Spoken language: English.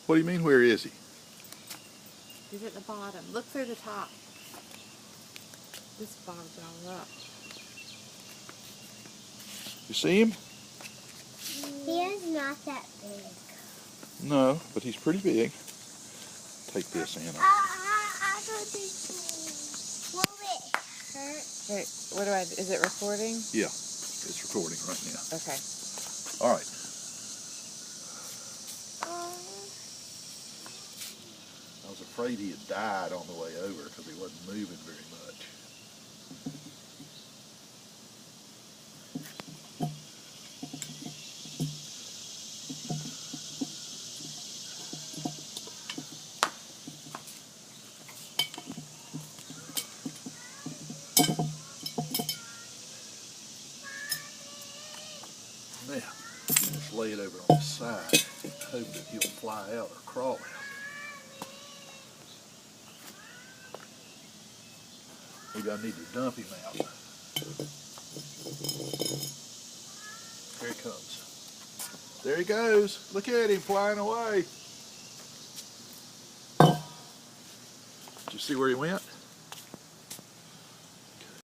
What do you mean, where is he? He's at the bottom. Look through the top. This bogs all up. You see him? He is not that big. No, but he's pretty big. Take this, Anna. I don't think so. Will it hurt? Wait, what do I, is it recording? Yeah, it's recording right now. Okay. All right. I was afraid he had died on the way over because he wasn't moving very much. Now, just lay it over on the side and hope that he'll fly out or crawl out. Maybe I need to dump him out. Here he comes. There he goes. Look at him flying away. Did you see where he went?